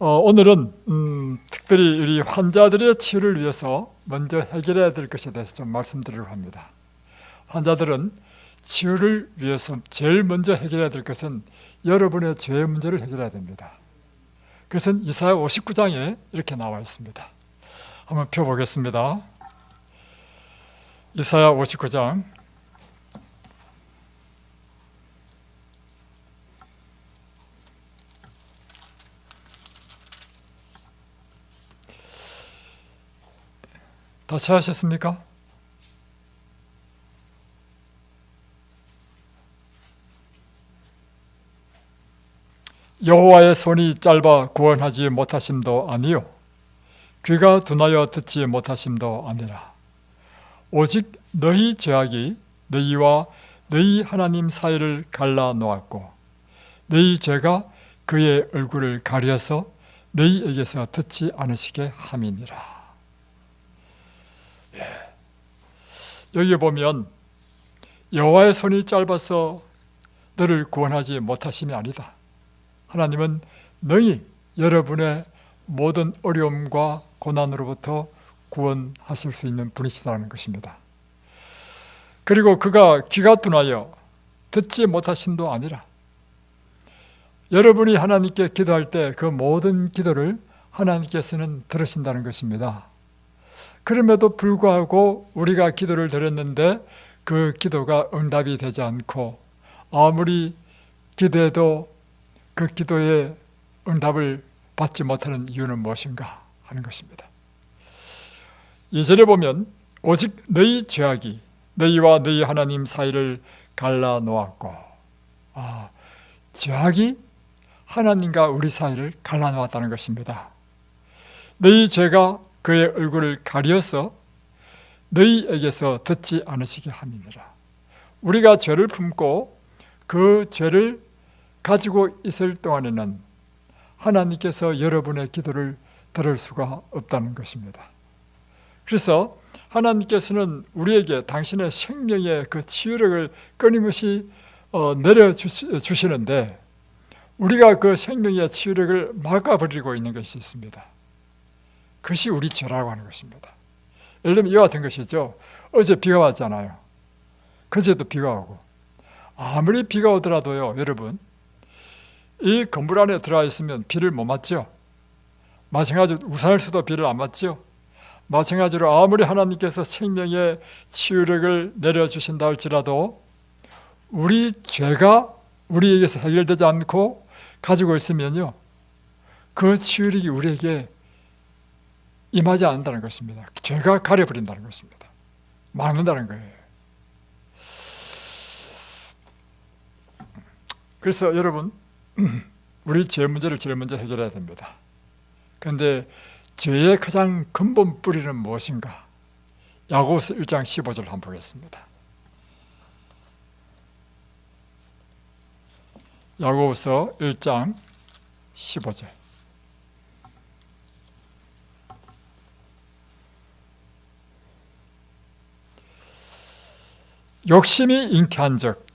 오늘은 특별히 우리 환자들의 치유를 위해서 먼저 해결해야 될 것에 대해서 좀 말씀드리려고 합니다. 환자들은 치유를 위해서 제일 먼저 해결해야 될 것은 여러분의 죄 문제를 해결해야 됩니다. 그것은 이사야 59장에 이렇게 나와 있습니다. 한번 펴보겠습니다. 이사야 59장 다 찾으셨습니까? 여호와의 손이 짧아 구원하지 못하심도 아니요 귀가 둔하여 듣지 못하심도 아니라 오직 너희 죄악이 너희와 너희 하나님 사이를 갈라 놓았고 너희 죄가 그의 얼굴을 가려서 너희에게서 듣지 않으시게 함이니라. 여기 보면 여호와의 손이 짧아서 너를 구원하지 못하심이 아니다. 하나님은 너희 여러분의 모든 어려움과 고난으로부터 구원하실 수 있는 분이시다는 것입니다. 그리고 그가 귀가 둔하여 듣지 못하심도 아니라 여러분이 하나님께 기도할 때 그 모든 기도를 하나님께서는 들으신다는 것입니다. 그럼에도 불구하고 우리가 기도를 드렸는데 그 기도가 응답이 되지 않고 아무리 기도해도 그 기도의 응답을 받지 못하는 이유는 무엇인가 하는 것입니다. 2절에 보면 오직 너희 죄악이 너희와 너희 하나님 사이를 갈라 놓았고 죄악이 하나님과 우리 사이를 갈라 놓았다는 것입니다. 너희 죄가 그의 얼굴을 가려서 너희에게서 듣지 않으시게 함이니라. 우리가 죄를 품고 그 죄를 가지고 있을 동안에는 하나님께서 여러분의 기도를 들을 수가 없다는 것입니다. 그래서 하나님께서는 우리에게 당신의 생명의 그 치유력을 끊임없이 내려주시는데 우리가 그 생명의 치유력을 막아버리고 있는 것이 있습니다. 그것이 우리 죄라고 하는 것입니다. 예를 들면 이와 같은 것이죠. 어제 비가 왔잖아요. 그제도 비가 오고 아무리 비가 오더라도요, 여러분 이 건물 안에 들어와 있으면 비를 못 맞죠. 마찬가지로 우산을 써도 비를 안 맞죠. 마찬가지로 아무리 하나님께서 생명의 치유력을 내려주신다 할지라도 우리 죄가 우리에게서 해결되지 않고 가지고 있으면요, 그 치유력이 우리에게 임하지 않는다는 것입니다. 죄가 가려버린다는 것입니다. 막는다는 거예요. 그래서 여러분, 우리 죄 문제를 제일 먼저 해결해야 됩니다. 그런데 죄의 가장 근본 뿌리는 무엇인가? 야고보서 1장 15절 한번 보겠습니다. 야고보서 1장 15절. 욕심이 잉태한 즉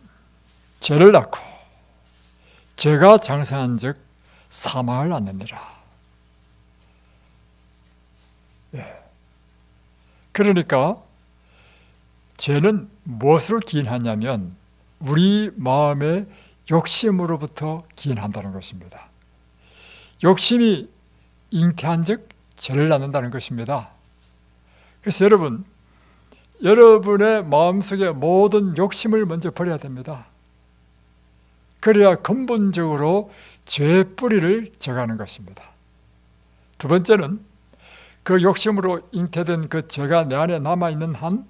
죄를 낳고 죄가 장성한 즉 사망을 낳느니라. 그러니까 죄는 무엇으로 기인하냐면 우리 마음의 욕심으로부터 기인한다는 것입니다. 욕심이 잉태한 즉 죄를 낳는다는 것입니다. 그래서 여러분의 마음속에 모든 욕심을 먼저 버려야 됩니다. 그래야 근본적으로 죄의 뿌리를 제거하는 것입니다. 두 번째는 그 욕심으로 잉태된 그 죄가 내 안에 남아있는 한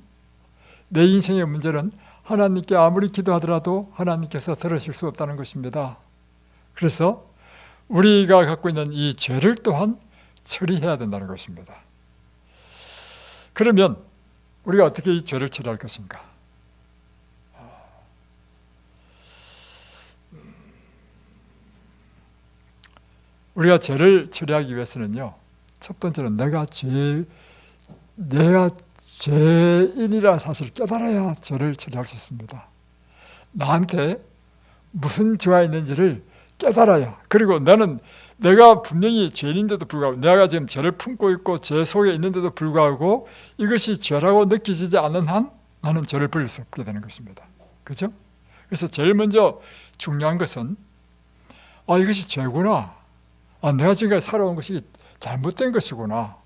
내 인생의 문제는 하나님께 아무리 기도하더라도 하나님께서 들으실 수 없다는 것입니다. 그래서 우리가 갖고 있는 이 죄를 또한 처리해야 된다는 것입니다. 그러면 우리가 어떻게 이 죄를 처리할 것인가? 우리가 죄를 처리하기 위해서는요, 첫 번째는 내가 죄인이라는 사실을 깨달아야 죄를 처리할 수 있습니다. 나한테 무슨 죄가 있는지를 깨달아야, 그리고 나는 내가 분명히 죄인인데도 불구하고, 내가 지금 죄를 품고 있고 죄 속에 있는데도 불구하고 이것이 죄라고 느껴지지 않는 한 나는 죄를 버릴 수 없게 되는 것입니다. 그죠? 그래서 제일 먼저 중요한 것은 이것이 죄구나, 내가 지금까지 살아온 것이 잘못된 것이구나.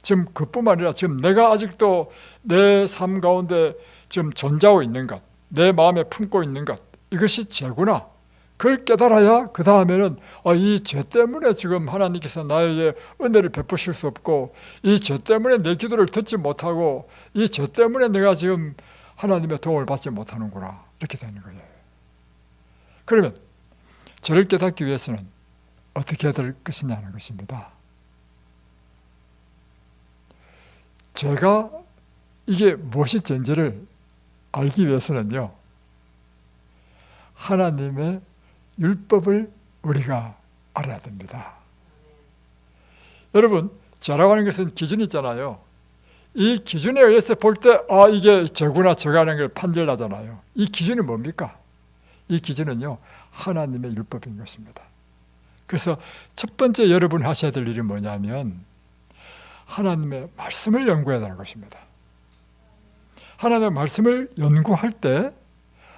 지금 그뿐만 아니라 지금 내가 아직도 내 삶 가운데 지금 존재하고 있는 것, 내 마음에 품고 있는 것, 이것이 죄구나. 그걸 깨달아야 그 다음에는 이 죄 때문에 지금 하나님께서 나에게 은혜를 베푸실 수 없고, 이 죄 때문에 내 기도를 듣지 못하고, 이 죄 때문에 내가 지금 하나님의 도움을 받지 못하는구나, 이렇게 되는 거예요. 그러면 죄를 깨닫기 위해서는 어떻게 해야 될 것이냐는 것입니다. 죄가 이게 무엇이 죄인지를 알기 위해서는요, 하나님의 율법을 우리가 알아야 됩니다. 여러분, 죄라고 하는 것은 기준이 있잖아요. 이 기준에 의해서 볼 때 이게 죄구나 죄가 하는 걸 판별하잖아요. 이 기준이 뭡니까? 이 기준은요, 하나님의 율법인 것입니다. 그래서 첫 번째 여러분 하셔야 될 일이 뭐냐면 하나님의 말씀을 연구해야 하는 것입니다. 하나님의 말씀을 연구할 때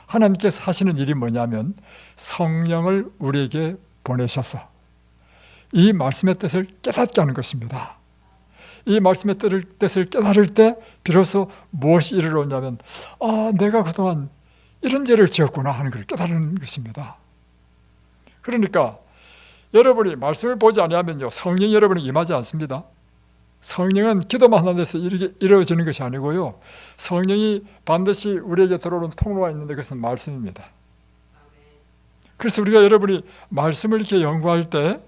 하나님께서 하시는 일이 뭐냐면 성령을 우리에게 보내셔서 이 말씀의 뜻을 깨닫게 하는 것입니다. 이 말씀의 뜻을 깨달을 때 비로소 무엇이 이르러오냐면 내가 그동안 이런 죄를 지었구나 하는 걸 깨달은 것입니다. 그러니까 여러분이 말씀을 보지 않으면요, 성령이 여러분이 임하지 않습니다. 성령은 기도만 하는 데서 이루어지는 것이 아니고요, 성령이 반드시 우리에게 들어오는 통로가 있는데 그것은 말씀입니다. 그래서 우리가 여러분이 말씀을 이렇게 연구할 때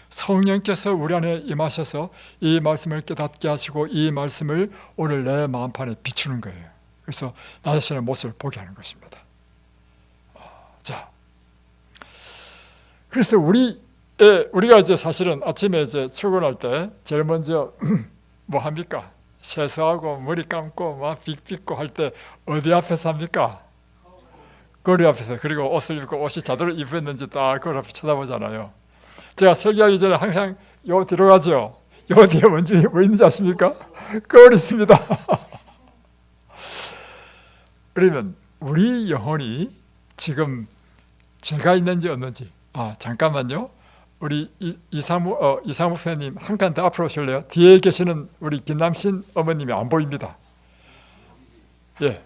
성령께서 우리 안에 임하셔서 이 말씀을 깨닫게 하시고 이 말씀을 오늘 내 마음판에 비추는 거예요. 그래서 나 자신의 모습을 보게 하는 것입니다. 자, 그래서 우리가 이제 사실은 아침에 이제 출근할 때 제일 먼저 뭐 합니까? 세수하고 머리 감고 막 빗고 할 때 어디 앞에서 합니까? 거리 앞에서. 그리고 옷을 입고 옷이 제대로 입었는지 딱 거리 앞에 쳐다보잖아요. 제가 설교하기 전에 항상 요 뒤로 가죠. 요 뒤에 먼저 뭐 있는지 아십니까? 거울이 있습니다. 그러면 우리 영혼이 지금 죄가 있는지 없는지, 잠깐만요. 우리 이상무 선생님 한 칸 더 앞으로 오실래요? 뒤에 계시는 우리 김남신 어머님이 안 보입니다. 예.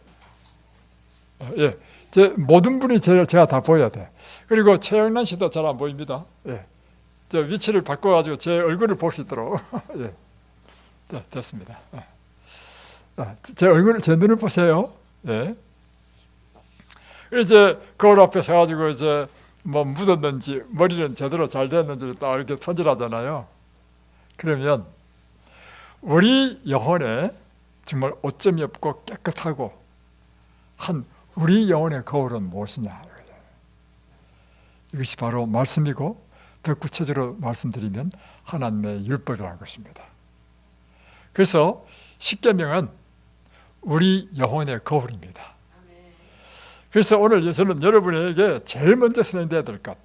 제 모든 분이 제가 다 보여야 돼. 그리고 최영란 씨도 잘 안 보입니다. 예. 저 위치를 바꿔가지고 제 얼굴을 볼 수 있도록. 예. 네, 됐습니다. 제 얼굴, 제 눈을 보세요. 예. 이제 거울 앞에 서가지고 이제 뭐 묻었는지 머리는 제대로 잘 됐는지 딱 이렇게 손질하잖아요. 그러면 우리 영혼에 정말 오점이 없고 깨끗하고 한 우리 영혼의 거울은 무엇이냐? 이것이 바로 말씀이고, 더 구체적으로 말씀드리면 하나님의 율법이라는 것입니다. 그래서 십계명은 우리 영혼의 거울입니다. 그래서 오늘 저는 여러분에게 제일 먼저 선언해야 될 것,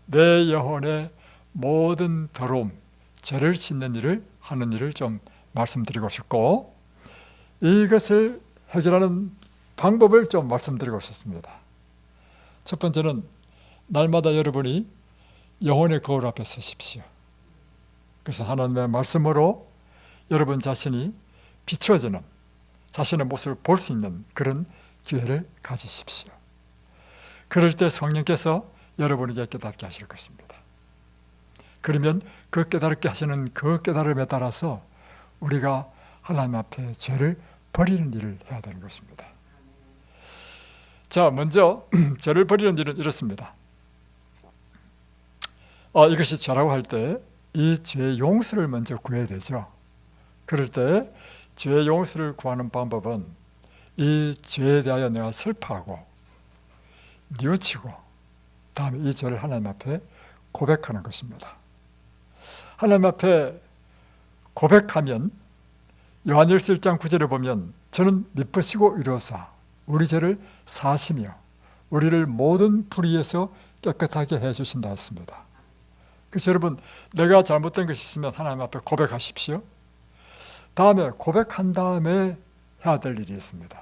내 영혼의 모든 더러움, 죄를 씻는 일을 하는 일을 좀 말씀드리고 싶고, 이것을 해결하는 방법을 좀 말씀드리고 싶습니다. 첫 번째는 날마다 여러분이 영혼의 거울 앞에 서십시오. 그래서 하나님의 말씀으로 여러분 자신이 비춰지는 자신의 모습을 볼 수 있는 그런 기회를 가지십시오. 그럴 때 성령께서 여러분에게 깨닫게 하실 것입니다. 그러면 그 깨닫게 하시는 그 깨달음에 따라서 우리가 하나님 앞에 죄를 버리는 일을 해야 되는 것입니다. 자, 먼저 죄를 버리는 일은 이렇습니다. 이것이 죄라고 할 때 이 죄의 용서를 먼저 구해야 되죠. 그럴 때 죄의 용서를 구하는 방법은 이 죄에 대하여 내가 슬퍼하고 뉘우치고 다음에 이 죄를 하나님 앞에 고백하는 것입니다. 하나님 앞에 고백하면 요한일서 1장 9절에 보면 저는 미쁘시고 의로사 우리 죄를 사하시며 우리를 모든 불의에서 깨끗하게 해주신다 했습니다. 그래서 여러분, 내가 잘못된 것이 있으면 하나님 앞에 고백하십시오. 다음에 고백한 다음에 해야 될 일이 있습니다.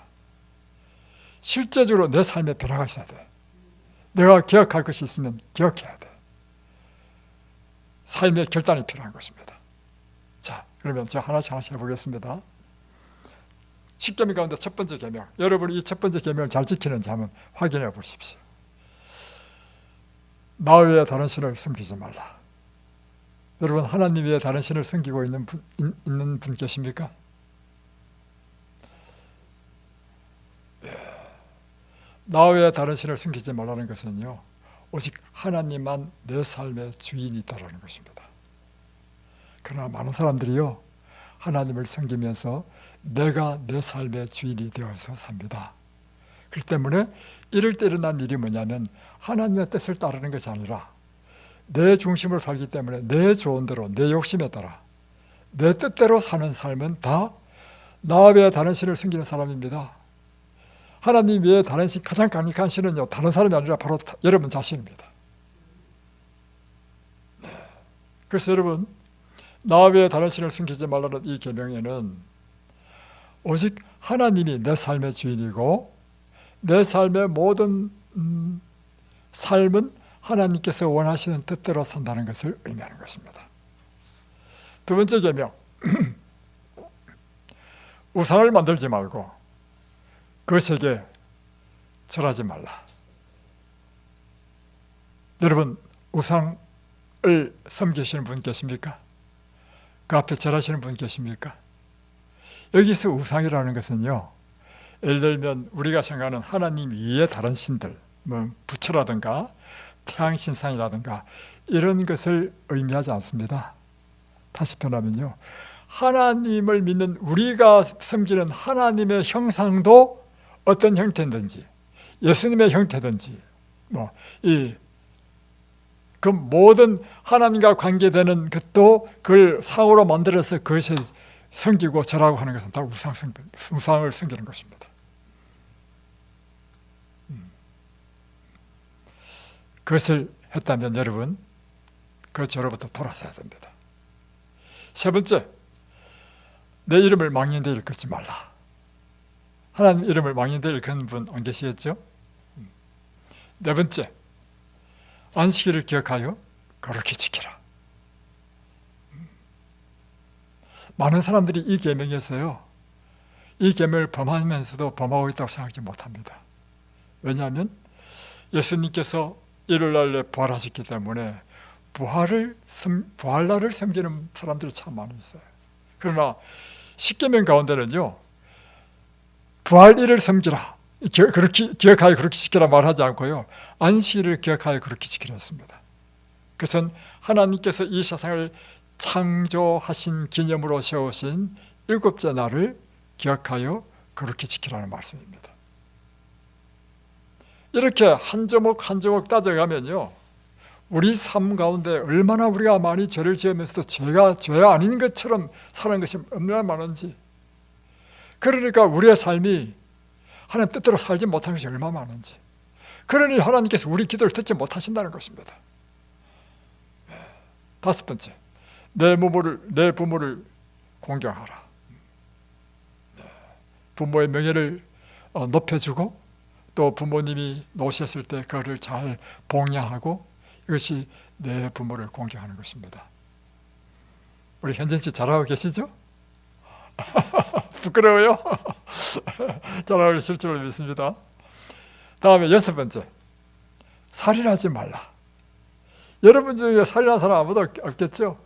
실제적으로 내 삶에 변화가 있어야 돼. 내가 기억할 것이 있으면 기억해야 돼. 삶의 결단이 필요한 것입니다. 자, 그러면 제가 하나씩 해보겠습니다. 10계명 가운데 첫 번째 계명, 여러분이 이 첫 번째 계명을 잘 지키는지 한번 확인해 보십시오. 나 외에 다른 신을 섬기지 말라. 여러분, 하나님 외에 다른 신을 섬기고 있는 분 계십니까? 나 외에 다른 신을 섬기지 말라는 것은요, 오직 하나님만 내 삶의 주인이 있다는 것입니다. 그러나 많은 사람들이요, 하나님을 섬기면서 내가 내 삶의 주인이 되어서 삽니다. 그렇기 때문에 이럴 때 일어난 일이 뭐냐면, 하나님의 뜻을 따르는 것이 아니라 내 중심으로 살기 때문에 내 조언대로, 내 욕심에 따라 내 뜻대로 사는 삶은 다 나 외에 다른 신을 섬기는 사람입니다. 하나님 외에 다른 신, 가장 강력한 신은요, 다른 사람이 아니라 바로 여러분 자신입니다. 그래서 여러분, 나 외에 다른 신을 섬기지 말라는 이 계명에는 오직 하나님이 내 삶의 주인이고, 내 삶의 모든 삶은 하나님께서 원하시는 뜻대로 산다는 것을 의미하는 것입니다. 두 번째 계명, 우상을 만들지 말고 그것에게 절하지 말라. 여러분, 우상을 섬기시는 분 계십니까? 그 앞에 절하시는 분 계십니까? 여기서 우상이라는 것은요, 예를 들면 우리가 생각하는 하나님 이외의 다른 신들, 뭐 부처라든가 태양신상이라든가 이런 것을 의미하지 않습니다. 다시 표현하면요, 하나님을 믿는 우리가 섬기는 하나님의 형상도 어떤 형태든지, 예수님의 형태든지, 그 모든 하나님과 관계되는 것도 그걸 상으로 만들어서 그것을 섬기고 절하고 하는 것은 다 우상을 섬기는 것입니다. 그것을 했다면 여러분, 그 죄로부터 돌아서야 됩니다. 세 번째, 내 이름을 망령되이 일컫지 말라. 하나님 이름을 망령되이 일컫는 분 안 계시겠죠? 네 번째, 안식일을 기억하여 거룩히 지키라. 많은 사람들이 이 계명에서요, 이 계명을 범하면서도 범하고 있다고 생각하지 못합니다. 왜냐하면 예수님께서 일요일날에 부활하셨기 때문에 부활날을 섬기는 사람들이 참 많이 있어요. 그러나 10계명 가운데는요, 부활일을 섬기라, 그렇게 기억하여 그렇게 지키라 말하지 않고요, 안식일을 기억하여 그렇게 지키라 했습니다. 그것은 하나님께서 이 세상을 창조하신 기념으로 세우신 7째 날을 기억하여 그렇게 지키라는 말씀입니다. 이렇게 한 조목 한 조목 따져가면요, 우리 삶 가운데 얼마나 우리가 많이 죄를 지으면서도 죄가 죄 아닌 것처럼 사는 것이 얼마나 많은지, 그러니까 우리의 삶이 하나님 뜻대로 살지 못하는 것이 얼마나 많은지, 그러니 하나님께서 우리 기도를 듣지 못하신다는 것입니다. 다섯 번째, 내 부모를 공경하라. 부모의 명예를 높여주고, 또 부모님이 노셨을 때 그를 잘 봉양하고, 이것이 내 부모를 공경하는 것입니다. 우리 현진 씨 잘하고 계시죠? 부끄러워요? 잘하고 계실 줄 믿습니다. 다음에 여섯 번째, 살인하지 말라. 여러분 중에 살인한 사람 아무도 없겠죠?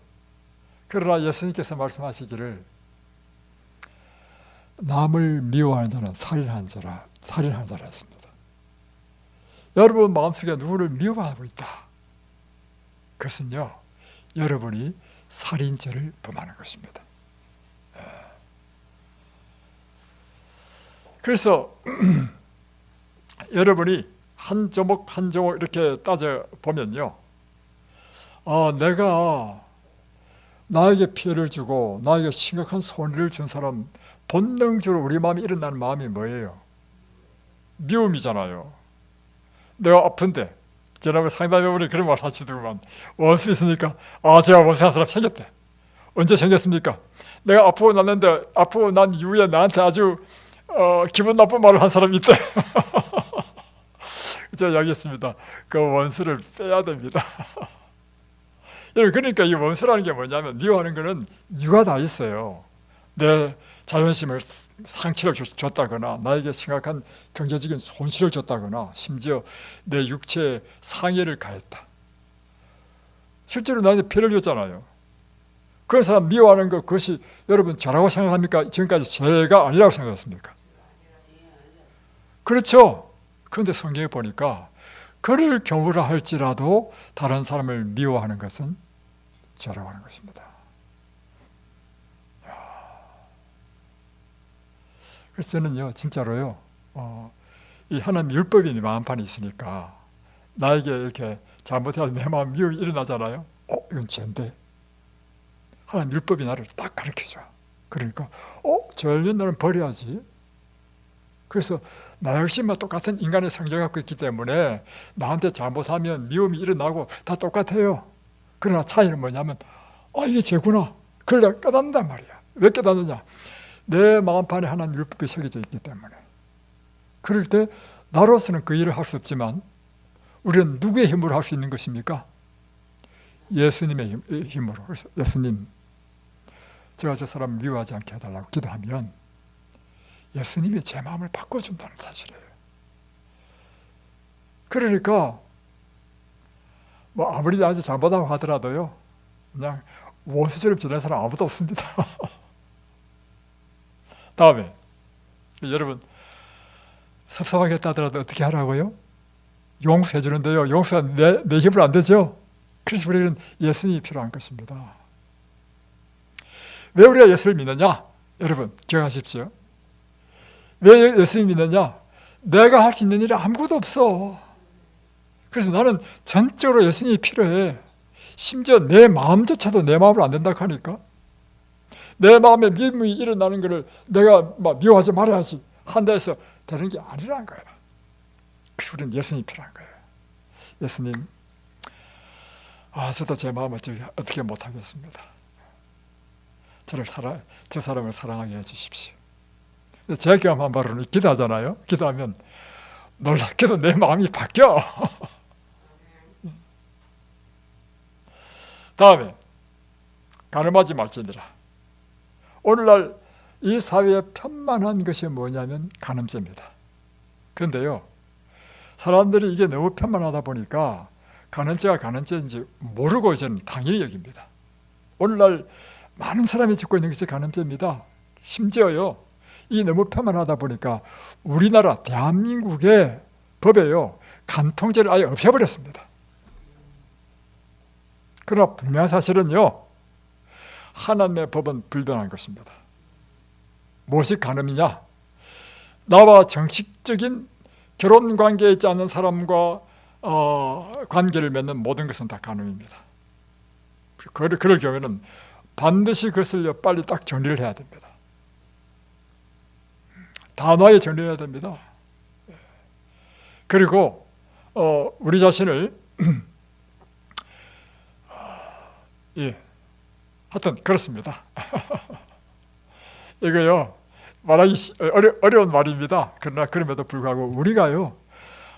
그러나 예수님께서 말씀하시기를, 남을 미워하는 자는 살인한 자라 했습니다. 여러분 마음속에 누구를 미워하고 있다, 그것은요, 여러분이 살인죄를 범하는 것입니다. 그래서 여러분이 한 조목 한 조목 이렇게 따져보면요, 내가 나에게 피해를 주고 나에게 심각한 손해를 준 사람, 본능적으로 우리 마음이 일어나는 마음이 뭐예요? 미움이잖아요. 내가 아픈데 지난번에 상담해보니 그런 말 하시더구만. 원수 있으니까 제가 원수한 사람 생겼대. 언제 생겼습니까? 내가 아프고 났는데 아프고 난 이후에 나한테 아주 기분 나쁜 말을 한 사람이 있대. 제가 이야기했습니다. 그 원수를 빼야 됩니다. 그러니까 이 원수라는 게 뭐냐면, 미워하는 거는 이유가 다 있어요. 내 자존심을 상처를 줬다거나, 나에게 심각한 경제적인 손실을 줬다거나, 심지어 내 육체에 상해를 가했다. 실제로 나한테 피해를 줬잖아요. 그런 사람 미워하는 것, 그것이 여러분 죄라고 생각합니까? 지금까지 죄가 아니라고 생각했습니까? 그렇죠. 그런데 성경에 보니까 그를 경우라 할지라도 다른 사람을 미워하는 것은 죄라고 하는 것입니다. 그래서 저는요, 진짜로요, 이 하나님 율법이 내 마음판에 있으니까 나에게 이렇게 잘못해서 내 마음 미움이 일어나잖아요. 이건 죄인데 하나님 율법이 나를 딱 가르쳐줘. 그러니까 죄는 너는 버려야지. 그래서 나 역시 똑같은 인간의 성질을 갖고 있기 때문에 나한테 잘못하면 미움이 일어나고 다 똑같아요. 그러나 차이는 뭐냐면 이게 죄구나. 그걸 내가 깨닫는단 말이야. 왜 깨닫느냐? 내 마음판에 하나님 율법이 새겨져 있기 때문에. 그럴 때 나로서는 그 일을 할 수 없지만 우리는 누구의 힘으로 할 수 있는 것입니까? 예수님의 힘으로. 그래서 예수님, 제가 저 사람을 미워하지 않게 해달라고 기도하면 예수님이 제 마음을 바꿔준다는 사실이에요. 그러니까 아무리 나한테 잘못하고 하더라도요, 그냥 원수처럼 지내는 사람 아무도 없습니다. 다음에 여러분, 섭섭하겠다 하더라도 어떻게 하라고요? 용서해 주는데요, 용서가 내 힘으로 안 되죠. 그래서 우리는 예수님이 필요한 것입니다. 왜 우리가 예수를 믿느냐? 여러분 기억하십시오. 왜 예수님 믿느냐? 내가 할 수 있는 일이 아무것도 없어. 그래서 나는 전적으로 예수님이 필요해. 심지어 내 마음조차도 내 마음으로 안 된다고 하니까, 내 마음에 미움이 일어나는 것을 내가 미워하지 말아야지 한다 해서 되는 게 아니라는 거예요. 그래서 우리는 예수님이 필요한 거예요. 예수님, 저도 제 마음을 어떻게 못하겠습니다. 저 사람을 사랑하게 해주십시오. 제가 경험한 바로는 기도하잖아요. 기도하면 놀랍게도 내 마음이 바뀌어. 다음에 가늠하지 말지니라. 오늘날 이 사회에 편만한 것이 뭐냐면 간음죄입니다. 그런데요, 사람들이 이게 너무 편만하다 보니까 간음죄가 간음죄인지 모르고 이제는 당연히 여깁니다. 오늘날 많은 사람이 짓고 있는 것이 간음죄입니다. 심지어요, 이 너무 편만하다 보니까 우리나라 대한민국의 법에요, 간통죄를 아예 없애버렸습니다. 그러나 분명한 사실은요, 하나님의 법은 불변한 것입니다. 무엇이 간음이냐? 나와 정식적인 결혼 관계에 있지 않은 사람과 관계를 맺는 모든 것은 다 간음입니다. 그럴 경우에는 반드시 그것을 빨리 딱 정리를 해야 됩니다. 단호하게 정리해야 됩니다. 그리고 우리 자신을 하여튼 그렇습니다. 이거요, 말하기 어려운 말입니다. 그러나 그럼에도 불구하고 우리가요,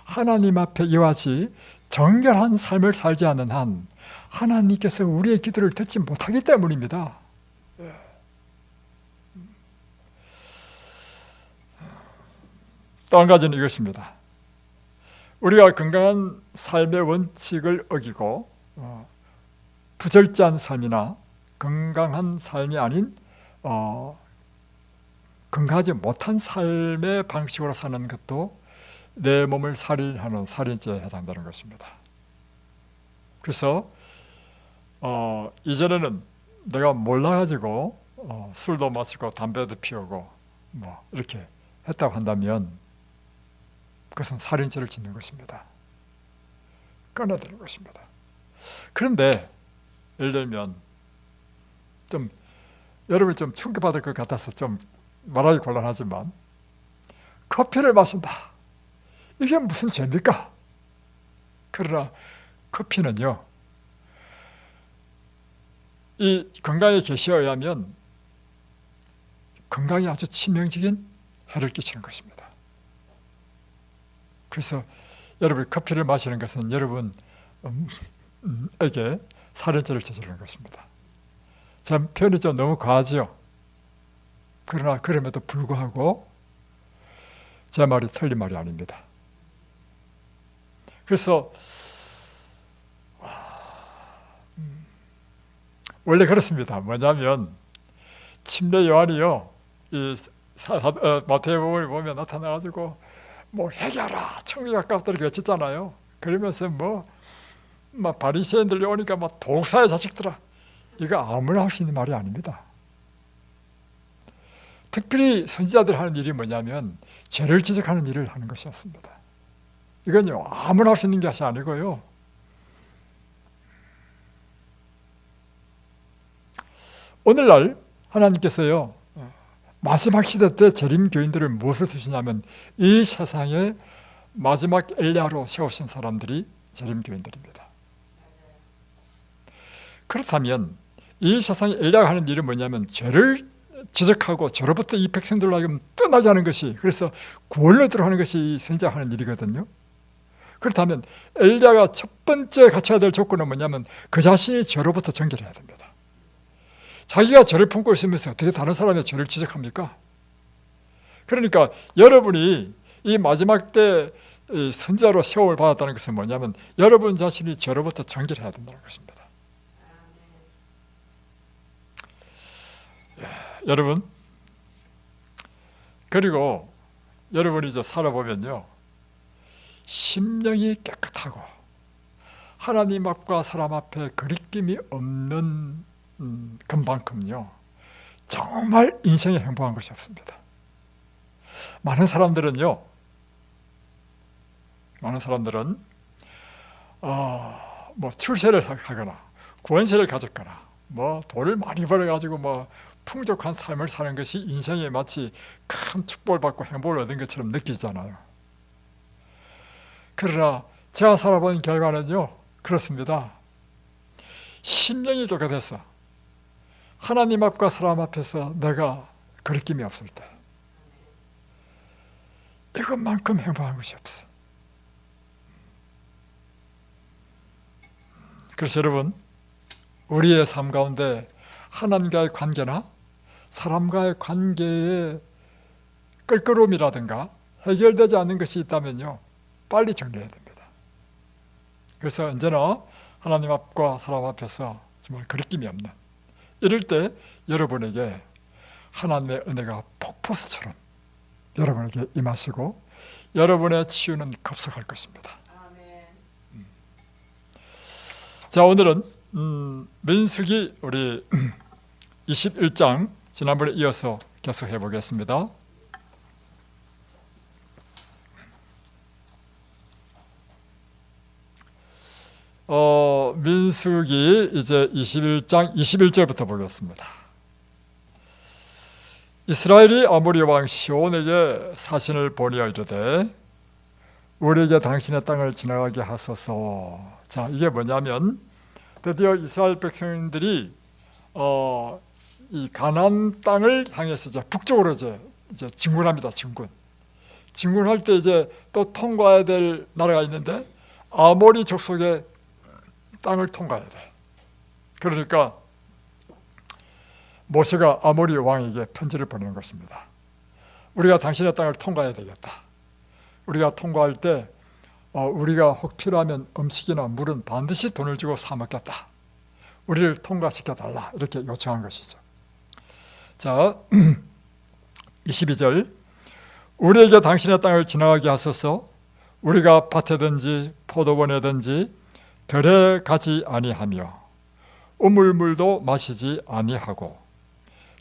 하나님 앞에 이와 같이 정결한 삶을 살지 않는 한 하나님께서 우리의 기도를 듣지 못하기 때문입니다. 또 한 가지는 이것입니다. 우리가 건강한 삶의 원칙을 어기고 부절제한 삶이나 건강한 삶이 아닌 건강하지 못한 삶의 방식으로 사는 것도 내 몸을 살인하는 살인죄에 해당되는 것입니다. 그래서 이전에는 내가 몰라가지고 술도 마시고 담배도 피우고 이렇게 했다고 한다면 그것은 살인죄를 짓는 것입니다. 끊어야 되는 것입니다. 그런데 예를 들면 여러분이 좀 충격받을 것 같아서 좀 말하기 곤란하지만, 커피를 마신다, 이게 무슨 죄입니까? 그러나 커피는요, 이 건강의 계시에 의하면 건강에 아주 치명적인 해를 끼치는 것입니다. 그래서 여러분, 커피를 마시는 것은 여러분에게 살인죄를 저지르는 것입니다. 참 표현이 좀 너무 과하죠. 그러나 그럼에도 불구하고 제 말이 틀린 말이 아닙니다. 그래서 원래 그렇습니다. 뭐냐면 침례 요한이요, 이 마태복음을 보면 나타나가지고 뭐 회개하라, 천국이 가깝다 이렇게 외쳤잖아요. 그러면서 막 바리새인들이 오니까 막 독사의 자식들아, 이거 아무나 할 수 있는 말이 아닙니다. 특별히 선지자들 하는 일이 뭐냐면 죄를 지적하는 일을 하는 것이었습니다. 이건요, 아무나 할 수 있는 것이 아니고요, 오늘날 하나님께서요, 마지막 시대 때 재림 교인들을 무엇을 두시냐면 이 세상에 마지막 엘리야로 세우신 사람들이 재림 교인들입니다. 그렇다면 이 세상에 엘리야가 하는 일은 뭐냐면 죄를 지적하고 저로부터 이 백성들로 하여금 떠나게 하는 것이, 그래서 구원을 얻으러 하는 것이 선지자가 하는 일이거든요. 그렇다면 엘리야가 첫 번째 갖춰야 될 조건은 뭐냐면 그 자신이 죄로부터 정결해야 됩니다. 자기가 죄를 품고 있으면서 어떻게 다른 사람의 죄를 지적합니까? 그러니까 여러분이 이 마지막 때 선지자로 세움을 받았다는 것은 뭐냐면 여러분 자신이 죄로부터 정결해야 된다는 것입니다. 여러분, 그리고 여러분이 이제 살아보면요, 심령이 깨끗하고 하나님 앞과 사람 앞에 거리낌이 없는 금방큼요, 정말 인생에 행복한 것이 없습니다. 많은 사람들은 뭐 출세를 하거나 구원세를 가졌거나 뭐 돈을 많이 벌어가지고 뭐 풍족한 삶을 사는 것이 인생에 마치 큰 축복을 받고 행복을 얻은 것처럼 느끼잖아요. 그러나 제가 살아본 결과는요, 그렇습니다. 심령이 깨끗해서 하나님 앞과 사람 앞에서 내가 거리낌이 없을 때 이것만큼 행복한 것이 없어. 그래서 여러분, 우리의 삶 가운데 하나님과의 관계나 사람과의 관계의 껄끄러움이라든가 해결되지 않는 것이 있다면요, 빨리 정리해야 됩니다. 그래서 언제나 하나님 앞과 사람 앞에서 정말 거리낌이 없는, 이럴 때 여러분에게 하나님의 은혜가 폭포수처럼 여러분에게 임하시고 여러분의 치유는 급속할 것입니다. 자, 오늘은 민수기 우리 21장 지난번에 이어서 계속해 보겠습니다. 민수기 이제 21장 21절부터 보겠습니다. 이스라엘이 아모리 왕 시온에게 사신을 보내어 이르되 우리에게 당신의 땅을 지나가게 하소서. 자, 이게 뭐냐면 드디어 이스라엘 백성들이 이 가나안 땅을 향해서 이제 북쪽으로 이제 진군합니다. 진군할 때 이제 또 통과해야 될 나라가 있는데 아모리 족속의 땅을 통과해야 돼. 그러니까 모세가 아모리 왕에게 편지를 보내는 것입니다. 우리가 당신의 땅을 통과해야 되겠다. 우리가 통과할 때 우리가 혹 필요하면 음식이나 물은 반드시 돈을 주고 사 먹겠다. 우리를 통과시켜달라. 이렇게 요청한 것이죠. 자, 22절, 우리에게 당신의 땅을 지나가게 하소서. 우리가 밭에든지 포도원에든지 들에 가지 아니하며 우물물도 마시지 아니하고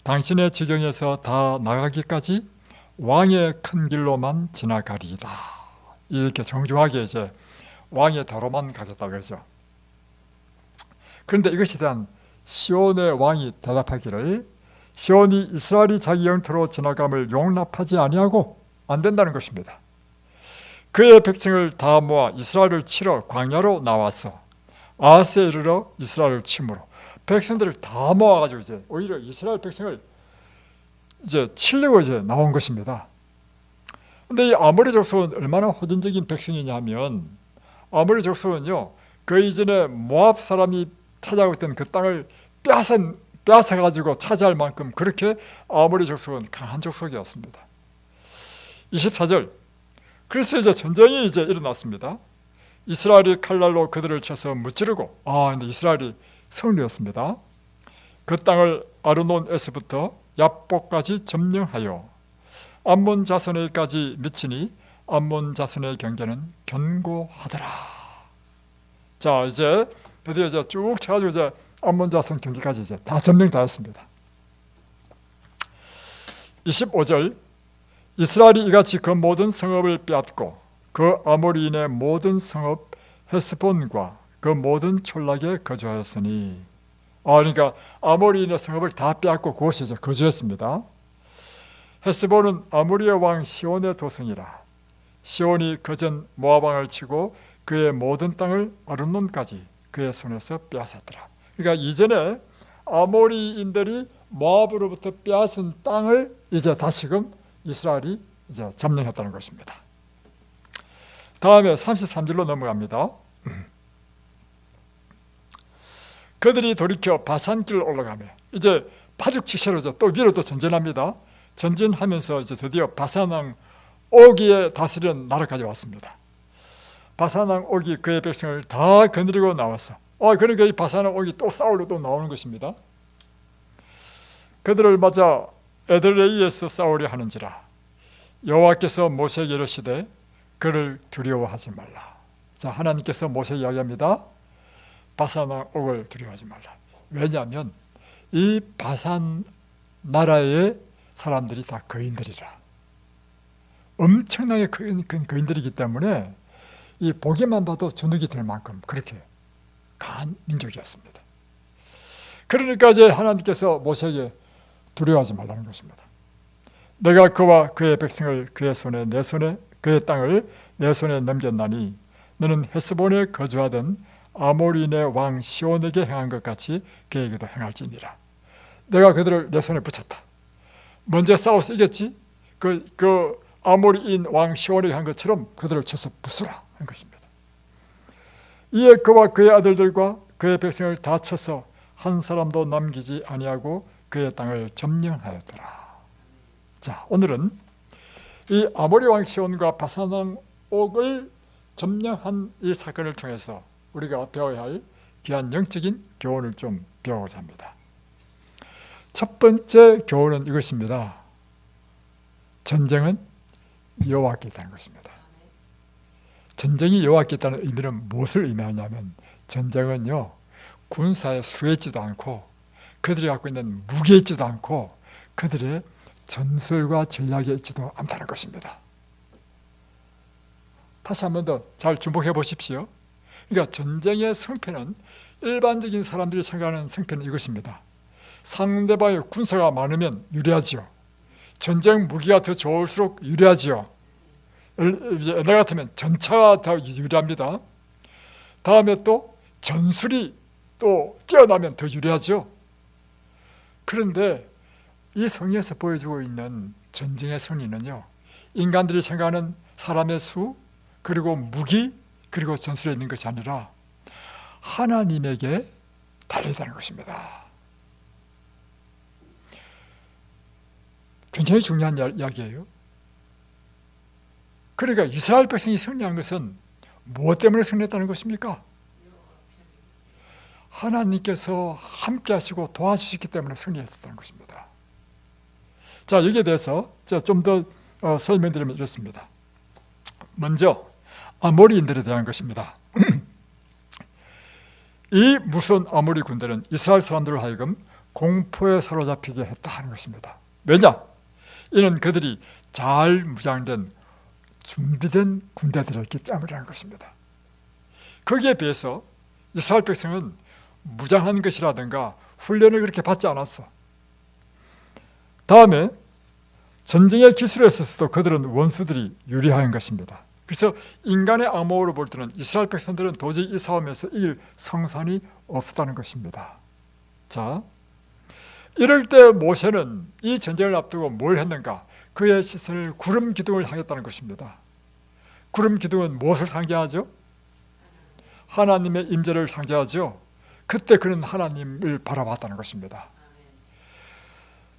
당신의 지경에서 다 나가기까지 왕의 큰 길로만 지나가리이다. 이렇게 정중하게 이제 왕의 도로만 가겠다고 그러죠. 그런데 이것에 대한 시온의 왕이 대답하기를 시온이 이스라엘이 자기 영토로 지나감을 용납하지 아니하고 안 된다는 것입니다. 그의 백성을 다 모아 이스라엘을 치러 광야로 나와서 아스에 이르러 이스라엘을 치므로 백성들을 다 모아가지고 이제 오히려 이스라엘 백성을 이제 치려고 이제 나온 것입니다. 근데 이 아모리 족속은 얼마나 호전적인 백성이냐면 아모리 족속은요 그 이전에 모압 사람이 찾아오던 그 땅을 빼앗아가지고 차지할 만큼 그렇게 아모리 족속은 강한 족속이었습니다. 24절 그래서 이제 전쟁이 이제 일어났습니다. 이스라엘이 칼날로 그들을 쳐서 무찌르고 근데 이스라엘이 승리했습니다. 그 땅을 아르논에서부터 야복까지 점령하여 암몬 자손에까지 미치니 암몬 자손의 경계는 견고하더라. 자 이제 드디어 이제 쭉 쳐가지고 이제 암몬 자손 경계까지 이제 다 점령 다 했습니다. 25절 이스라엘이 이같이 그 모든 성읍을 빼앗고 그 아모리인의 모든 성읍 헤스본과 그 모든 촌락에 거주하였으니 그러니까 아모리인의 성읍을 다 빼앗고 그곳에 이제 거주했습니다. 헤스본은 아모리의 왕 시온의 도성이라. 시온이 그전 모압 왕을 치고 그의 모든 땅을 아르논까지 그의 손에서 빼앗았더라. 그러니까 이전에 아모리인들이 모압으로부터 빼앗은 땅을 이제 다시금 이스라엘이 이제 점령했다는 것입니다. 다음에 33절로 넘어갑니다. 그들이 돌이켜 바산길을 올라가며 이제 파죽지세로 또 위로 또 전진합니다. 전진하면서 이제 드디어 바산왕 오기에 다스리는 나라까지 왔습니다. 바산왕 오기 그의 백성을 다 거느리고 나왔어. 그러니까 이 바산왕 오기 또 싸우러 또 나오는 것입니다. 그들을 맞아 에드레이에서 싸우려 하는지라 여호와께서 모세에게 이르시되 그를 두려워하지 말라. 자 하나님께서 모세에게 이야기합니다. 바산왕 옥을 두려워하지 말라. 왜냐하면 이 바산 나라의 사람들이 다 거인들이라. 엄청나게 거인들이기 때문에 이 보기만 봐도 주눅이 들 만큼 그렇게 강한 민족이었습니다. 그러니까 이제 하나님께서 모세에게 두려워하지 말라는 것입니다. 내가 그와 그의 백성을 그의 그의 땅을 내 손에 넘겼나니 너는 헤스본에 거주하던 아모리인의 왕 시온에게 행한 것 같이 그에게도 행할지니라. 내가 그들을 내 손에 붙였다. 먼저 싸워서 이겼지. 그 아모리인 왕 시온에게 한 것처럼 그들을 쳐서 부수라 한 것입니다. 이에 그와 그의 아들들과 그의 백성을 다 쳐서 한 사람도 남기지 아니하고 그의 땅을 점령하였더라. 자, 오늘은 이 아모리 왕 시온과 바산 왕 옥을 점령한 이 사건을 통해서 우리가 배워야 할 귀한 영적인 교훈을 좀 배우고자 합니다. 첫 번째 교훈은 이것입니다. 전쟁은 여호와께 있다는 것입니다. 전쟁이 여호와께 있다는 의미는 무엇을 의미하냐면 전쟁은요 군사에 수혜있지도 않고 그들이 갖고 있는 무기에 있지도 않고 그들의 전술과 전략에 있지도 않다는 것입니다. 다시 한 번 더 잘 주목해 보십시오. 그러니까 전쟁의 성패는 일반적인 사람들이 생각하는 성패는 이것입니다. 상대방의 군사가 많으면 유리하지요. 전쟁 무기가 더 좋을수록 유리하지요. 옛날 같으면 전차가 더 유리합니다. 다음에 또 전술이 또 뛰어나면 더 유리하죠. 그런데 이 성경에서 보여주고 있는 전쟁의 승리는요 인간들이 생각하는 사람의 수 그리고 무기 그리고 전술에 있는 것이 아니라 하나님에게 달려있다는 것입니다. 굉장히 중요한 이야기예요. 그러니까 이스라엘 백성이 승리한 것은 무엇 때문에 승리했다는 것입니까? 하나님께서 함께 하시고 도와주셨기 때문에 승리했다는 것입니다. 자, 여기에 대해서 좀 더 설명드리면 이렇습니다. 먼저 아모리인들에 대한 것입니다. 이 무서운 아모리 군대는 이스라엘 사람들을 하여금 공포에 사로잡히게 했다 하는 것입니다. 왜냐? 이는 그들이 잘 무장된 준비된 군대들이었기 때문이라는 것입니다. 거기에 비해서 이스라엘 백성은 무장한 것이라든가 훈련을 그렇게 받지 않았어. 다음에 전쟁의 기술에 있어서도 그들은 원수들이 유리한 것입니다. 그래서 인간의 악몽으로 볼 때는 이스라엘 백성들은 도저히 이 싸움에서 이길 성산이 없었다는 것입니다. 자, 이럴 때 모세는 이 전쟁을 앞두고 뭘 했는가? 그의 시선을 구름 기둥을 향했다는 것입니다. 구름 기둥은 무엇을 상징하죠? 하나님의 임재를 상징하죠. 그때 그는 하나님을 바라봤다는 것입니다.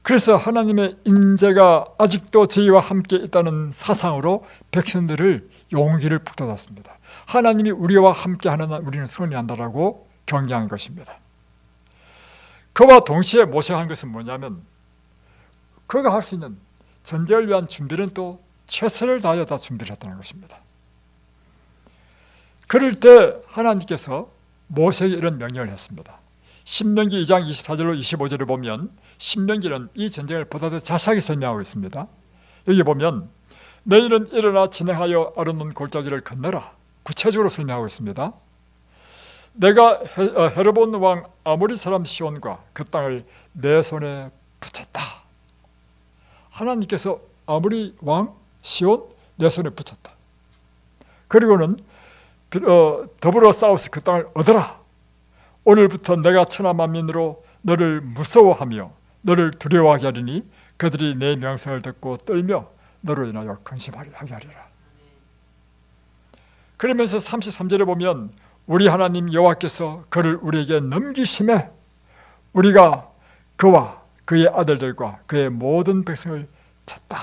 그래서 하나님의 임재가 아직도 저희와 함께 있다는 사상으로 백성들을 용기를 북돋았습니다. 하나님이 우리와 함께하는 한 우리는 승리한다라고 경계한 것입니다. 그와 동시에 모세가 한 것은 뭐냐면 그가 할 수 있는 전쟁을 위한 준비는 또 최선을 다하여 다 준비를 했다는 것입니다. 그럴 때 하나님께서 모세에게 이런 명령을 했습니다. 신명기 2장 24절로 25절을 보면 신명기는 이 전쟁을 보다 더 자세하게 설명하고 있습니다. 여기 보면 너희는 일어나 진행하여 아르논 골짜기를 건너라, 구체적으로 설명하고 있습니다. 내가 헤르본 왕 아모리 사람 시온과 그 땅을 내 손에 붙였다. 하나님께서 아모리 왕 시온 내 손에 붙였다. 그리고는 더불어 싸워서 그 땅을 얻어라. 오늘부터 내가 천하 만민으로 너를 무서워하며 너를 두려워하게 하리니 그들이 내 명성을 듣고 떨며 너로 인하여 근심하게 하리라. 그러면서 33절에 보면 우리 하나님 여호와께서 그를 우리에게 넘기심에 우리가 그와 그의 아들들과 그의 모든 백성을 쳤다.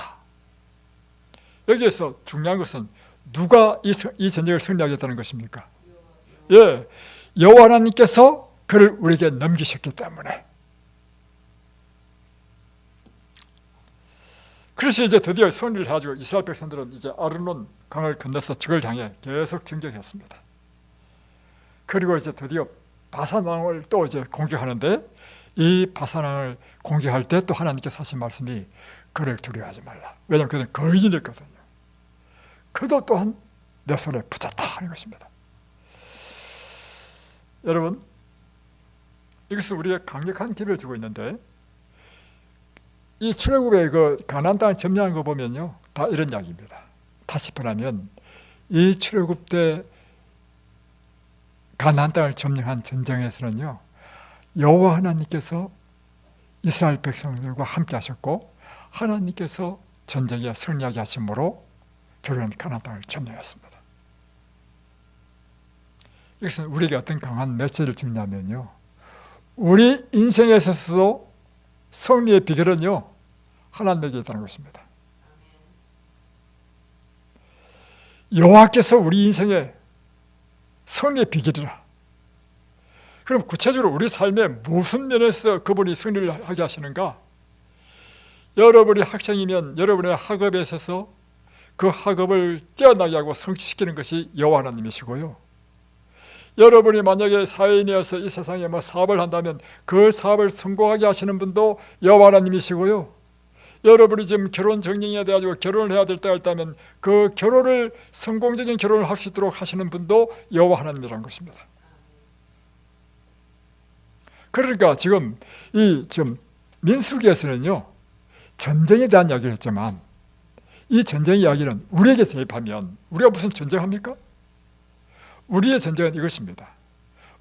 여기에서 중요한 것은 누가 이 전쟁을 승리하겠다는 것입니까? 예, 여호와 하나님께서 그를 우리에게 넘기셨기 때문에. 그래서 이제 드디어 승리를 해가지고 이스라엘 백성들은 이제 아르논 강을 건너서 적을 향해 계속 진격했습니다. 그리고 이제 드디어 바산 왕을 또 이제 공격하는데 이 바산 왕을 공격할 때 또 하나님께서 하신 말씀이 그를 두려워하지 말라. 왜냐하면 그는 거인이었거든요. 그도 또한 내 손에 붙였다 하는 것입니다. 여러분, 이것은 우리에게 강력한 기회를 주고 있는데 이 출애굽의 그 가나안 땅을 점령한 거 보면요, 다 이런 이야기입니다. 다시 말하면 이 출애굽 때 가나안 땅을 점령한 전쟁에서는요, 여호와 하나님께서 이스라엘 백성들과 함께 하셨고 하나님께서 전쟁에 승리하게 하심으로 결국은 가나안 땅을 점령했습니다. 이것은 우리에게 어떤 강한 메시지를 주냐면요, 우리 인생에 있어서도 승리의 비결은요, 하나님에게 있다는 것입니다. 여호와께서 우리 인생의 승리의 비결이라. 그럼 구체적으로 우리 삶에 무슨 면에서 그분이 승리를 하게 하시는가? 여러분이 학생이면 여러분의 학업에 있어서 그 학업을 뛰어나게 하고 성취시키는 것이 여호와 하나님이시고요, 여러분이 만약에 사회인이어서 이 세상에 사업을 한다면 그 사업을 성공하게 하시는 분도 여호와 하나님이시고요, 여러분이 지금 결혼 정령이 돼가지고 결혼을 해야 될 때가 있다면 그 결혼을 성공적인 결혼을 할 수 있도록 하시는 분도 여호와 하나님이라는 것입니다. 그러니까 지금 민수기에서는요, 전쟁에 대한 이야기를 했지만 이 전쟁 이야기는 우리에게 대입하면 우리가 무슨 전쟁합니까? 우리의 전쟁은 이것입니다.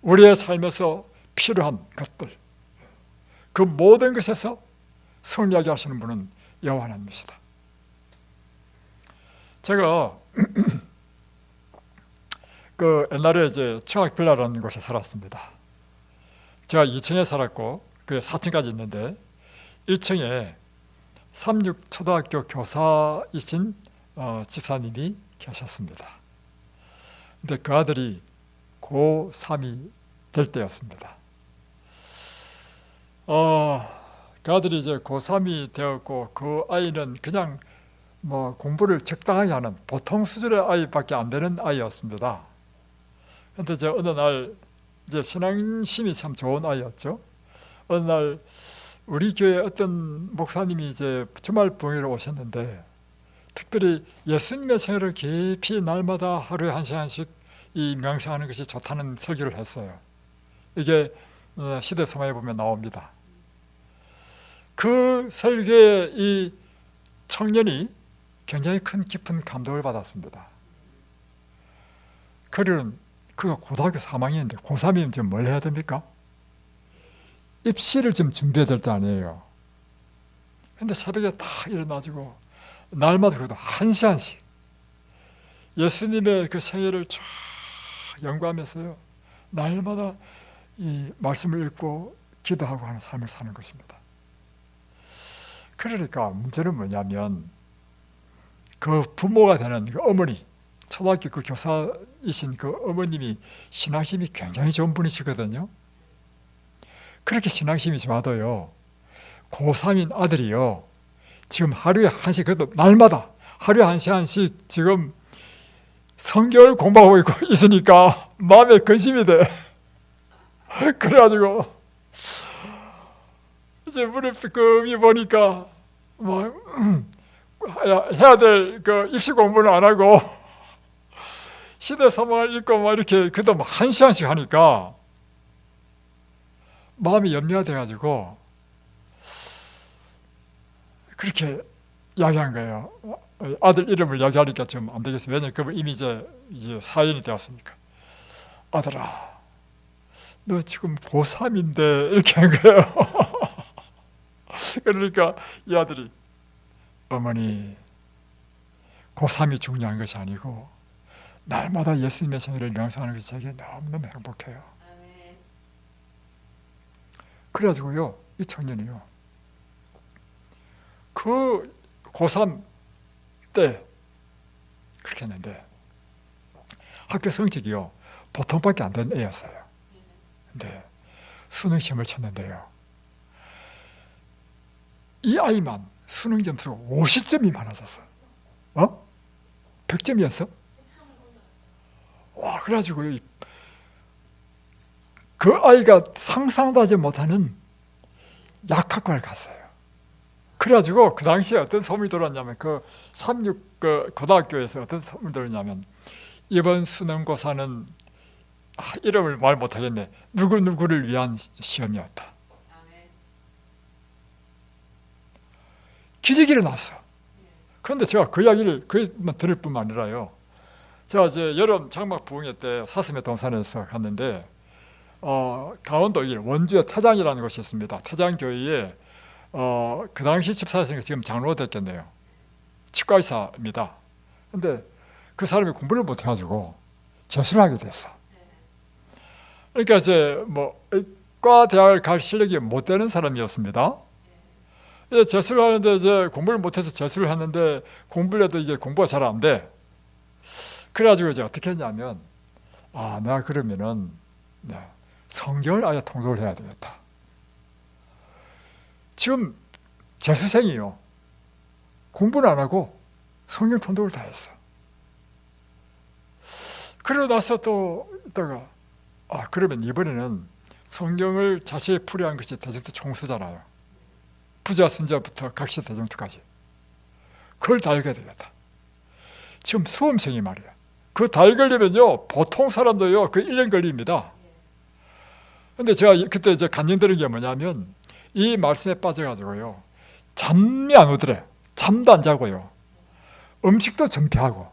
우리의 삶에서 필요한 것들, 그 모든 것에서 승리하게 하시는 분은 여호와 하나님이시다. 제가 그 옛날에 이제 청학빌라라는 곳에 살았습니다. 제가 2층에 살았고 그 4층까지 있는데 1층에 삼육초등학교 교사이신 집사님이 계셨습니다. 근데 그 아들이 고3이 될 때였습니다. 그 아들이 이제 고3이 되었고 그 아이는 그냥 공부를 적당하게 하는 보통 수준의 아이밖에 안 되는 아이였습니다. 그런데 이제 어느 날 이제 신앙심이 참 좋은 아이였죠. 어느 날 우리 교회 어떤 목사님이 이제 주말 봉회로 오셨는데 특별히 예수님의 생애를 깊이 날마다 하루에 1시간씩 이 명상하는 것이 좋다는 설교를 했어요. 이게 시대소망에 보면 나옵니다. 그 설교에 이 청년이 굉장히 큰 깊은 감동을 받았습니다. 그는 그가 고등학교 3학년인데 고3이면 지금 뭘 해야 됩니까? 입시를 좀 준비해야 될 거 아니에요. 근데 새벽에 다 일어나지고 날마다 그래도 한 시간씩 예수님의 그 생애를 쫙 연구하면서요, 날마다 이 말씀을 읽고 기도하고 하는 삶을 사는 것입니다. 그러니까 문제는 뭐냐면 그 부모가 되는 그 어머니, 초등학교 그 교사이신 그 어머님이 신앙심이 굉장히 좋은 분이시거든요. 그렇게 신앙심이 좋아도요, 고3인 아들이요, 지금 하루에 한 시간, 그래도 날마다 하루에 한 시간씩 지금 성경을 공부하고 있으니까 마음에 근심이 돼. 그래가지고 이제 물을 끄미 보니까 뭐 해야 될 그 입시 공부는 안 하고 시대 서문을 읽고 뭐 이렇게 그도 뭐 한 시간씩 하니까 마음이 염려가 돼가지고 그렇게 이야기한 거예요. 아들 이름을 이야기하니까 좀 안 되겠어요. 왜냐면 그분 이미 이제 사연이 되었으니까. 아들아, 너 지금 고3인데 이렇게 한 거예요. 그러니까 이 아들이, 어머니, 고3이 중요한 것이 아니고 날마다 예수님의 생애를 명상하는 것이 제게 너무너무 행복해요. 그래가지고요, 이 청년이요, 그 고3 때 그렇게 했는데 학교 성적이요 보통밖에 안 된 애였어요. 근데 수능 시험을 쳤는데요, 이 아이만 수능 점수가 50점이 많아졌어. 100점이었어? 와, 그래가지고 그 아이가 상상도 하지 못하는 약학과를 갔어요. 그래가지고 그 당시에 어떤 소문이 돌았냐면, 그 삼육 그 고등학교에서 어떤 소문이 돌았냐면, 이번 수능고사는 이름을 말 못하겠네, 누구누구를 위한 시험이었다. 기적이 일어났어. 그런데 제가 그 이야기를 그만 들을 뿐만 아니라요, 제가 이제 여름 장막 부흥회 때 사슴의 동산에서 갔는데, 강원도 원주에 태장이라는 곳이 있습니다. 태장교회에 그 당시 집사였으니까 지금 장로가 됐겠네요. 치과의사입니다. 근데 그 사람이 공부를 못해가지고 재수를 하게 됐어. 그러니까 이제 뭐 의과 대학을 갈 실력이 못 되는 사람이었습니다. 이제 재수를 하는데 이제 공부를 못해서 재수를 했는데 공부를 해도 이게 공부가 잘 안 돼. 그래가지고 이제 어떻게 했냐면, 내가 그러면은 성경을 아예 통독을 해야 되겠다. 지금 재수생이요, 공부는 안 하고 성경 통독을 다 했어. 그러고 나서 또 있다가 그러면 이번에는 성경을 자세히 풀이한 것이 대전투 총수잖아요. 부자 선자부터 각시 대전투까지 그걸 다 읽어야 되겠다. 지금 수험생이 말이야, 그 다 읽으려면요 보통 사람도요 그 1년 걸립니다. 근데 제가 그때 이제 간증되는 게 뭐냐면, 이 말씀에 빠져가지고요 잠이 안 오더래. 잠도 안 자고요, 음식도 전폐하고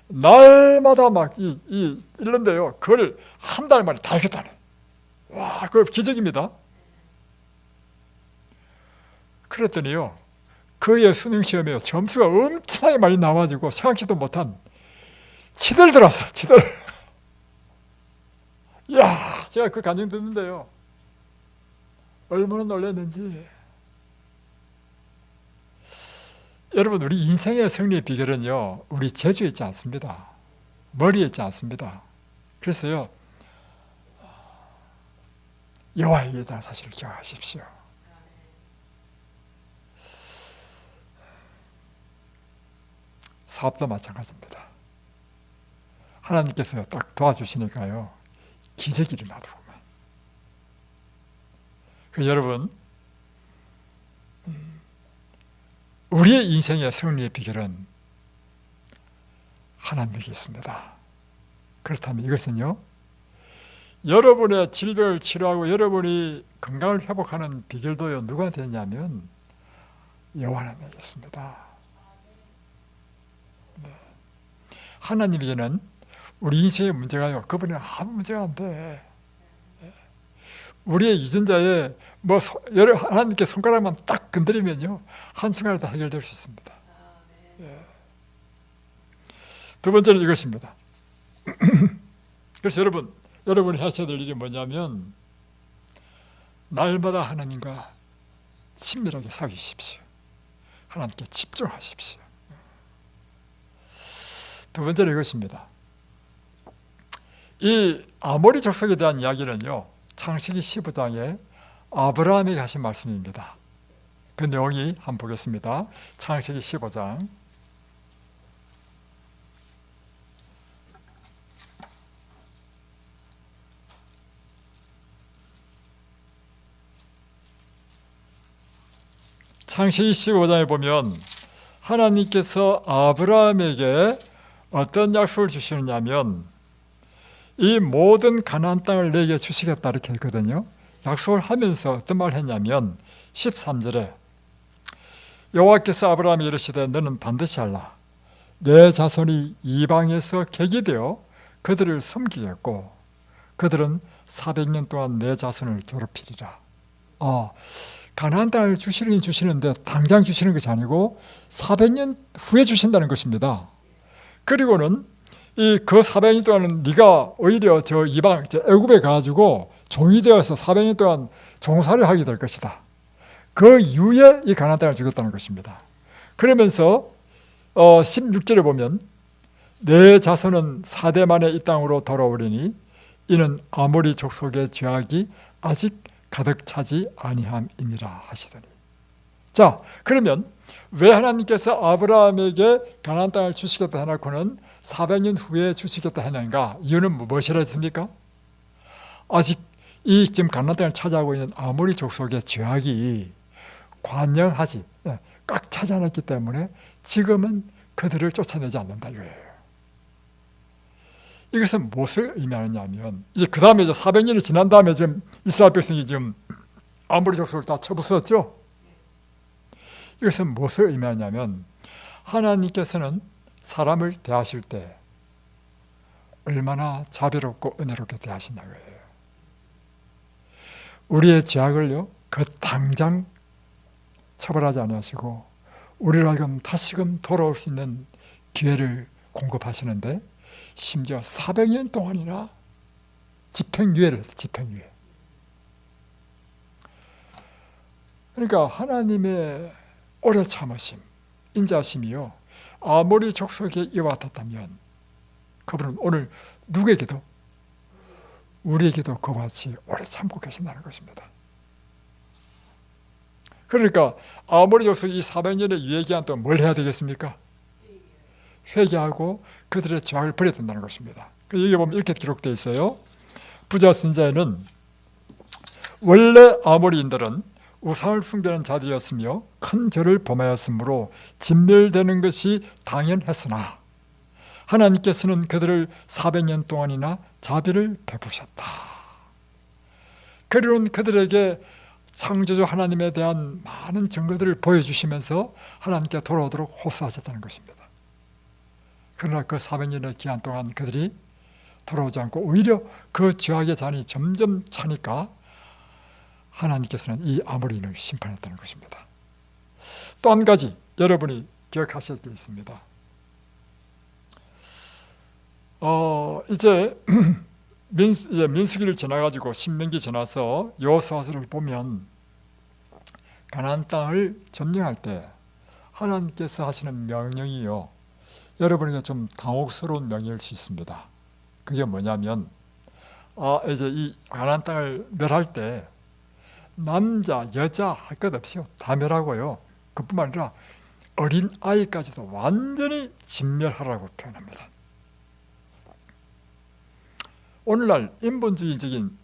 날마다 막 읽는데요, 그걸 한 달 만에 다 읽었다네. 와, 그거 기적입니다. 그랬더니요, 그의 수능시험에 점수가 엄청나게 많이 나와가지고 생각지도 못한 치대를 들었어. 치대를. 이야, 제가 그 간증 듣는데요 얼마나 놀랐는지. 여러분, 우리 인생의 승리의 비결은요 우리 재주에 있지 않습니다. 머리에 있지 않습니다. 그래서요, 여호와에게 대한 사실을 기억하십시오. 사업도 마찬가지입니다. 하나님께서 딱 도와주시니까요 기적이 일어나더구만. 그래서 여러분, 우리의 인생의 승리의 비결은 하나님에게 있습니다. 그렇다면 이것은요, 여러분의 질병을 치료하고 여러분이 건강을 회복하는 비결도요 누구한테 있냐면 여호와 하나님에게 있습니다. 하나님에게는 우리 인생의 문제가요, 그분은 아무 문제가 안 돼. 우리의 유전자에 하나님께 손가락만 딱 건드리면요, 한순간에 다 해결될 수 있습니다. 두 번째는 이것입니다. 그래서 여러분이 하셔야 될 일이 뭐냐면, 날마다 하나님과 친밀하게 사귀십시오. 하나님께 집중하십시오. 두 번째는 이것입니다. 이 아모리 족속에 대한 이야기는요, 창세기 15장에 아브라함에게 하신 말씀입니다. 그 내용이 한번 보겠습니다. 창세기 15장 창세기 15장에 보면 하나님께서 아브라함에게 어떤 약속을 주시느냐면, 이 모든 가나안 땅을 내게 주시겠다 이렇게 했거든요. 약속을 하면서 어떤 말을 했냐면 13절에 여호와께서 아브라함에게 이르시되 너는 반드시 알라. 내 자손이 이방에서 객이 되어 그들을 섬기겠고 그들은 400년 동안 내 자손을 괴롭히리라. 가나안 땅을 주시는데 당장 주시는 것이 아니고 400년 후에 주신다는 것입니다. 그리고는 그 400년 동안은 네가 오히려 저 이방 애굽에 가가지고 종이 되어서 400년 동안 종살이를 하게 될 것이다. 그 이후에 이 가나안 땅을 주겠다는 것입니다. 그러면서 16절에 보면 내 자손은 4대 만에 이 땅으로 돌아오리니 이는 아모리 족속의 죄악이 아직 가득 차지 아니함이니라 하시더니. 자, 그러면 왜 하나님께서 아브라함에게 가나안 땅을 주시겠다 해놓고는 400년 후에 주시겠다 했는가? 이유는 무엇이라 했습니까? 아직 이 지금 가나안 땅을 차지하고 있는 아모리 족속의 죄악이 관영하지 꽉 차지 않았기 때문에 지금은 그들을 쫓아내지 않는다 이거예요. 이것은 무엇을 의미하느냐면, 이제 그 다음에 400년이 지난 다음에 지금 이스라엘 백성이 지금 아모리 족속을 다 쳐부수었죠. 이것은 무엇을 의미하냐면, 하나님께서는 사람을 대하실 때 얼마나 자비롭고 은혜롭게 대하시냐고요. 우리의 죄악을요, 그 당장 처벌하지 않으시고 우리를 하여금 다시금 돌아올 수 있는 기회를 공급하시는데, 심지어 400년 동안이나 집행유예를 했어요. 집행유예. 그러니까 하나님의 오래 참으심, 인자하심이요, 아모리 족속에 이와 같았다면 그분은 오늘 누구에게도, 우리에게도 그와 같이 오래 참고 계신다는 것입니다. 그러니까 아모리 족속이 400년의 유예 기간 동안 뭘 해야 되겠습니까? 회개하고 그들의 죄악을 버려야 된다는 것입니다. 여기 보면 이렇게 기록되어 있어요. 부자 선지자에는 원래 아모리인들은 우상을 숭배하는 자들이었으며 큰 죄를 범하였으므로 진멸되는 것이 당연했으나 하나님께서는 그들을 400년 동안이나 자비를 베푸셨다. 그리고는 그들에게 창조주 하나님에 대한 많은 증거들을 보여주시면서 하나님께 돌아오도록 호소하셨다는 것입니다. 그러나 그 400년의 기간 동안 그들이 돌아오지 않고 오히려 그 죄악의 잔이 점점 차니까 하나님께서는 이 아모리인을 심판했다는 것입니다. 또 한 가지 여러분이 기억하실 게 있습니다. 이제 민수기를 지나가지고 신명기 지나서 여호수아서를 보면 가나안 땅을 점령할 때 하나님께서 하시는 명령이요, 여러분에게 좀 당혹스러운 명령일 수 있습니다. 그게 뭐냐면, 이제 이 가나안 땅을 멸할 때 남자, 여자 할 것 없이요, 다 멸하고요. 그뿐만 아니라 어린 아이까지도 완전히 진멸하라고 표현합니다. 오늘날 인본주의적인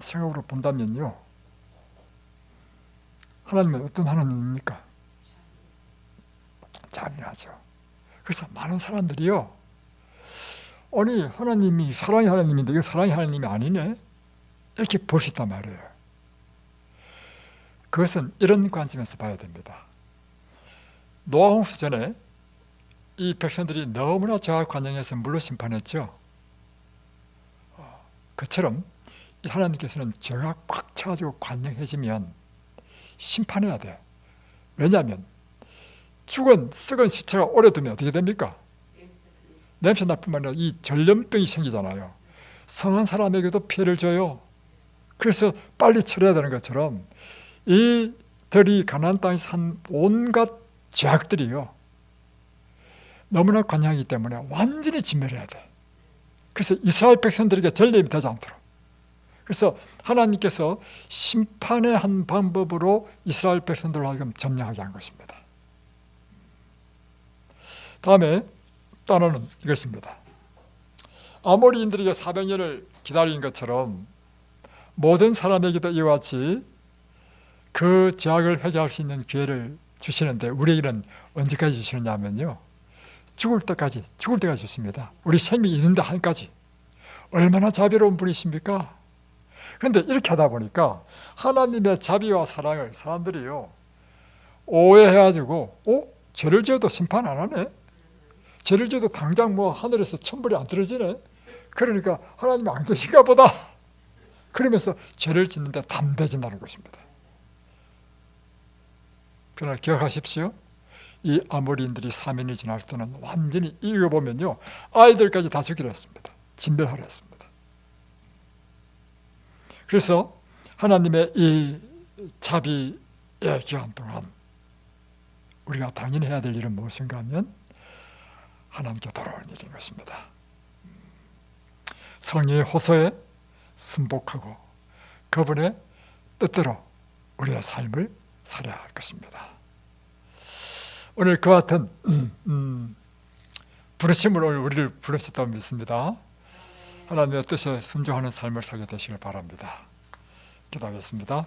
생각으로 본다면요, 하나님은 어떤 하나님입니까? 잔인하죠. 그래서 많은 사람들이요, 아니 하나님이 사랑의 하나님인데 이거 사랑의 하나님이 아니네, 이렇게 볼 수 있단 말이에요. 그것은 이런 관점에서 봐야 됩니다. 노아 홍수 전에 이 백성들이 너무나 죄악 관영에서 물로 심판했죠. 그처럼 하나님께서는 죄가 꽉 차가지고 관영해지면 심판해야 돼. 왜냐하면 죽은 썩은 시체가 오래 두면 어떻게 됩니까? 냄새 날 뿐만 아니라 이 전염병이 생기잖아요. 성한 사람에게도 피해를 줘요. 그래서 빨리 처리해야 되는 것처럼 이들이 가나안 땅에서 한 온갖 죄악들이요, 너무나 관영하기 때문에 완전히 진멸해야 돼. 그래서 이스라엘 백성들에게 전염이 되지 않도록. 그래서 하나님께서 심판의 한 방법으로 이스라엘 백성들을 하여금 점령하게 한 것입니다. 다음에 또 하나는 이것입니다. 아모리인들에게 400년을 기다린 것처럼 모든 사람에게도 이와 같이 그 죄악을 회개할 수 있는 기회를 주시는데, 우리에게는 언제까지 주시느냐면요, 죽을 때까지 주십니다. 우리 생명이 있는데 한까지. 얼마나 자비로운 분이십니까? 그런데 이렇게 하다 보니까 하나님의 자비와 사랑을 사람들이요, 오해해가지고 죄를 지어도 심판 안 하네, 죄를 지어도 당장 하늘에서 천불이 안 떨어지네, 그러니까 하나님이 안 계신가 보다, 그러면서 죄를 짓는데 담대해진다는 것입니다. 그러나 기억하십시오. 이 아모리인들이 사면이 지날 때는 완전히 읽어보면요, 아이들까지 다 죽이려 했습니다. 진멸하려 했습니다. 그래서 하나님의 이 자비의 기간 동안 우리가 당연히 해야 될 일은 무엇인가 하면 하나님께 돌아오는 일인 것입니다. 성령의 호소에 순복하고 그분의 뜻대로 우리의 삶을 살아야 할 것입니다. 오늘 그와 같은 부르심으로 우리를 부르셨다고 믿습니다. 하나님의 뜻에 순종하는 삶을 살게 되시길 바랍니다. 기도하겠습니다.